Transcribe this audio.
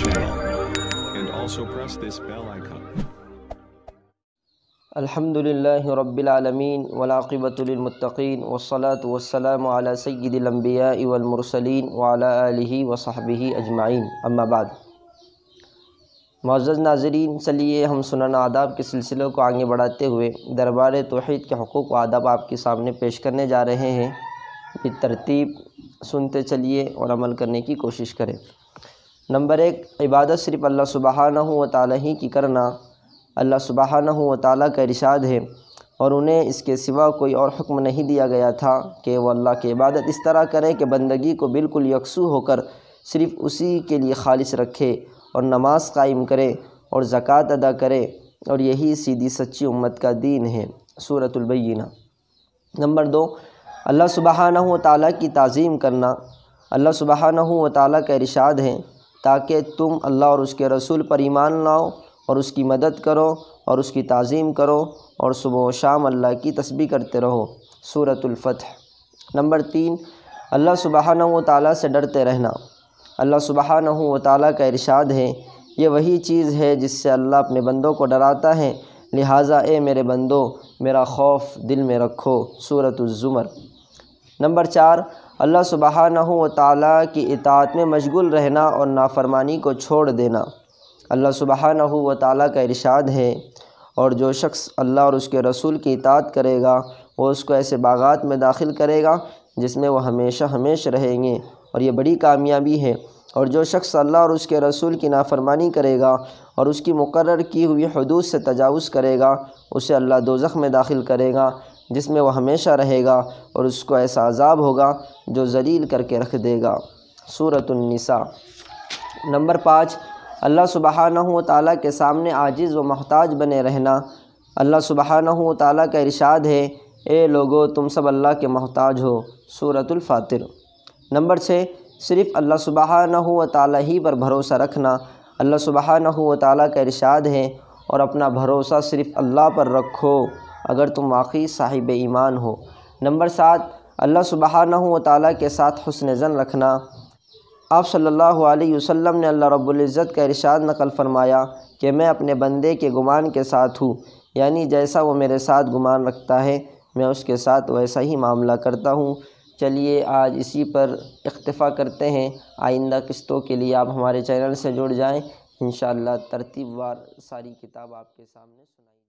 channel and also press this bell icon. الحمدللہ رب العالمین والعاقبۃ للمتقین والصلاة والسلام علی سید الانبیاء والمرسلین وعلی آلہ وصحبہ اجمعین، اما بعد۔ معزز ناظرین، چلیے ہم سنن آداب کے سلسلوں کو آگے بڑھاتے ہوئے دربار توحید کے حقوق و آداب آپ کے سامنے پیش کرنے جا رہے ہیں۔ بالترتیب سنتے چلیے اور عمل کرنے کی کوشش کریں۔ نمبر 1، عبادت صرف اللہ سبحانہ و تعالیٰ ہی کی کرنا۔ اللہ سبحانہ و تعالیٰ کا ارشاد ہے، اور انہیں اس کے سوا کوئی اور حکم نہیں دیا گیا تھا کہ وہ اللہ کی عبادت اس طرح کریں کہ بندگی کو بالکل یکسو ہو کر صرف اسی کے لیے خالص رکھے، اور نماز قائم کرے اور زکوٰۃ ادا کرے، اور یہی سیدھی سچی امت کا دین ہے۔ سورۃ البینہ۔ نمبر 2، اللہ سبحانہ و تعالیٰ کی تعظیم کرنا۔ اللہ سبحانہ و تعالیٰ کا ارشاد ہے، تاکہ تم اللہ اور اس کے رسول پر ایمان لاؤ اور اس کی مدد کرو اور اس کی تعظیم کرو، اور صبح و شام اللہ کی تسبیح کرتے رہو۔ سورۃ الفتح۔ نمبر 3، اللہ سبحانہ و تعالیٰ سے ڈرتے رہنا۔ اللہ سبحانہ و تعالیٰ کا ارشاد ہے، یہ وہی چیز ہے جس سے اللہ اپنے بندوں کو ڈراتا ہے، لہٰذا اے میرے بندو میرا خوف دل میں رکھو۔ سورۃ الزمر۔ نمبر 4، اللہ سبحانہ و تعالیٰ کی اطاعت میں مشغول رہنا اور نافرمانی کو چھوڑ دینا۔ اللہ سبحانہ و تعالیٰ کا ارشاد ہے، اور جو شخص اللہ اور اس کے رسول کی اطاعت کرے گا وہ اس کو ایسے باغات میں داخل کرے گا جس میں وہ ہمیشہ ہمیشہ رہیں گے، اور یہ بڑی کامیابی ہے۔ اور جو شخص اللہ اور اس کے رسول کی نافرمانی کرے گا اور اس کی مقرر کی ہوئی حدود سے تجاوز کرے گا، اسے اللہ دوزخ میں داخل کرے گا جس میں وہ ہمیشہ رہے گا، اور اس کو ایسا عذاب ہوگا جو ذلیل کر کے رکھ دے گا۔ سورۃ النساء۔ نمبر 5، اللہ سبحانہ و تعالیٰ کے سامنے عاجز و محتاج بنے رہنا۔ اللہ سبحانہ و تعالیٰ کا ارشاد ہے، اے لوگو تم سب اللہ کے محتاج ہو۔ سورۃ الفاطر۔ نمبر 6، صرف اللہ سبحانہ و تعالیٰ ہی پر بھروسہ رکھنا۔ اللہ سبحانہ و تعالیٰ کا ارشاد ہے، اور اپنا بھروسہ صرف اللہ پر رکھو اگر تم واقعی صاحب ایمان ہو۔ نمبر 7، اللہ سبحانہ و تعالیٰ کے ساتھ حسن ظن رکھنا۔ آپ صلی اللہ علیہ وسلم نے اللہ رب العزت کا ارشاد نقل فرمایا کہ میں اپنے بندے کے گمان کے ساتھ ہوں، یعنی جیسا وہ میرے ساتھ گمان رکھتا ہے میں اس کے ساتھ ویسا ہی معاملہ کرتا ہوں۔ چلیے آج اسی پر اکتفا کرتے ہیں۔ آئندہ قسطوں کے لیے آپ ہمارے چینل سے جڑ جائیں، انشاءاللہ ترتیب وار ساری کتاب آپ کے سامنے سنائی